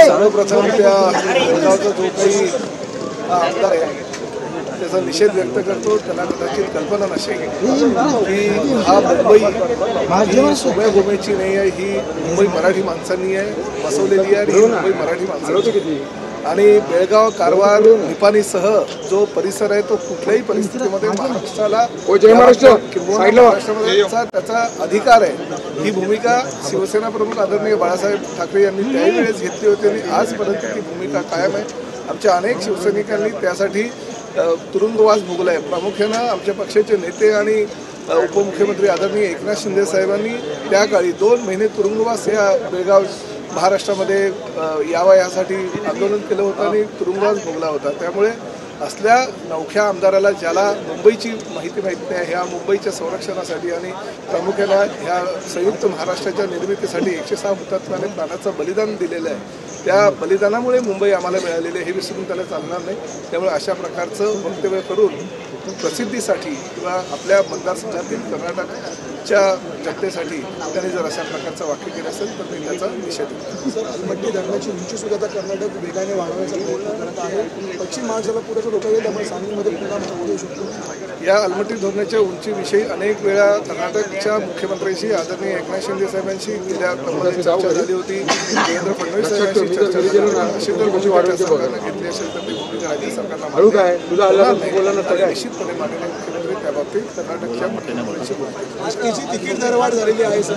सर्वप्रथम त्या जो काही आमदार आहे त्याचा निषेध व्यक्त करतो। त्याला कदाचित कल्पना नसेल की हा मुंबई सोप्या भूमीची नाही आहे, ही मुंबई मराठी माणसांनी आहे बसवलेली आहे। ही मुंबई मराठी माणसांची आणि बेळगाव कारवार निपाणीसह जो परिसर आहे तो कुठल्याही परिस्थितीमध्ये महाराष्ट्राला महाराष्ट्राचा त्याचा अधिकार आहे। ही भूमिका शिवसेना प्रमुख आदरणीय बाळासाहेब ठाकरे यांनी त्यावेळेस घेतली होती आणि आजपर्यंत ती भूमिका कायम आहे। आमच्या अनेक शिवसैनिकांनी त्यासाठी तुरुंगवास भोगला आहे। प्रामुख्यानं आमच्या पक्षाचे नेते आणि उपमुख्यमंत्री आदरणीय एकनाथ शिंदे साहेबांनी त्या काळी 2 महिने तुरुंगवास या बेळगाव महाराष्ट्रामध्ये यावा यासाठी आंदोलन केलं होतं आणि तुरुंगवास भोगला होता। त्यामुळे असल्या नवख्या आमदाराला ज्याला मुंबईची माहिती माहीत नाही, ह्या मुंबईच्या संरक्षणासाठी आणि प्रामुख्यानं ह्या संयुक्त महाराष्ट्राच्या निर्मितीसाठी 106 हुतात्म्याने प्राणाचं बलिदान दिलेलं आहे। त्या बलिदानामुळे मुंबई आम्हाला मिळालेली आहे हे विसरून त्याला चालणार नाही। त्यामुळे अशा प्रकारचं वक्तव्य करून प्रसिद्धीसाठी किंवा आपल्या मतदारसंघातील कर्नाटकच्या जनतेसाठी त्यांनी जर अशा प्रकारचं वाक्य केलं असेल तर मी त्याचा निषेध करतो। सर, अलमट्टी धरणाची उंची सुद्धा आता कर्नाटक वेगाने वाढवण्याचा प्रयत्न करत आहे। पश्चिम महाराष्ट्राला पुढे रोखता येईल त्यामुळे सांगलीमध्ये पुन्हा होऊ शकतो। या अलमट्टी धरणाच्या उंचीविषयी अनेक वेळा कर्नाटकच्या मुख्यमंत्र्यांशी आदरणीय एकनाथ शिंदे साहेबांशी गेल्या क्रमाने चर्चा झाली होती। देवेंद्र फडणवीस साहेबांशी चर्चा झाली अशी जर भूमिका सरकारनं घेतली असेल तर ती भूमिका राज्य सरकारला निश्चितपणे माननीय मुख्यमंत्री त्या बाबतीत कर्नाटकच्या मुख्यमंत्र्यांशी बोलतील। एसटीची तिकीट दरवाढ झालेली आहे सर,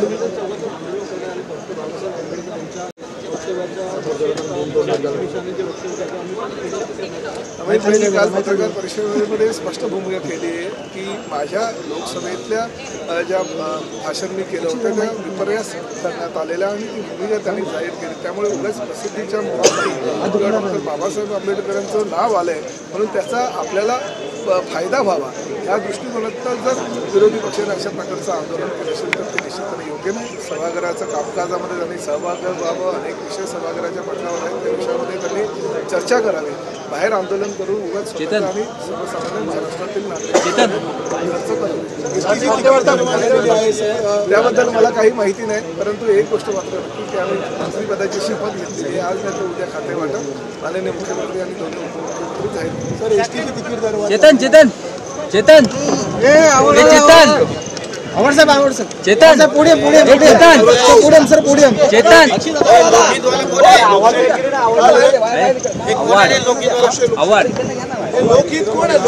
आम्ही काल पत्रकार परिषदेमध्ये स्पष्ट भूमिका केली आहे की माझ्या लोकसभेतल्या ज्या भाषण मी केलं होतं त्या विपर्यास करण्यात आलेल्या आणि ती भूमिका त्यांनी जाहीर केली। त्यामुळे उगाच प्रसिद्धीच्या मुळामध्ये डॉक्टर बाबासाहेब आंबेडकरांचं नाव आलं आहे म्हणून त्याचा आपल्याला फायदा व्हावा या दृष्टिकोनातून जर विरोधी पक्षाने अशा प्रकारचं आंदोलन केलं असेल तर ते निश्चितपणे योग्य नाही। सभागृहाचं कामकाजामध्ये त्यांनी सहभागी व्हावं, अनेक विषय सभागृहाच्या पटलावर आहेत त्या विषयामध्ये त्यांनी चर्चा करावी। बाहेर आंदोलन करून उगाच स्वतः आणि सर्वसामान्य महाराष्ट्रातील नागरिक त्याबद्दल मला काही माहिती नाही, परंतु एक गोष्ट मात्र नक्की की आम्ही मंत्रिपदाची शपथ घेतली आज नाही तर उद्या खाते वाटप माननीय मुख्यमंत्री आणि दोन्ही उपमुख्यमंत्री जाहीर। सर, एसटीची तिकीट दरवाढ चेतन लोकहित कोण आहे?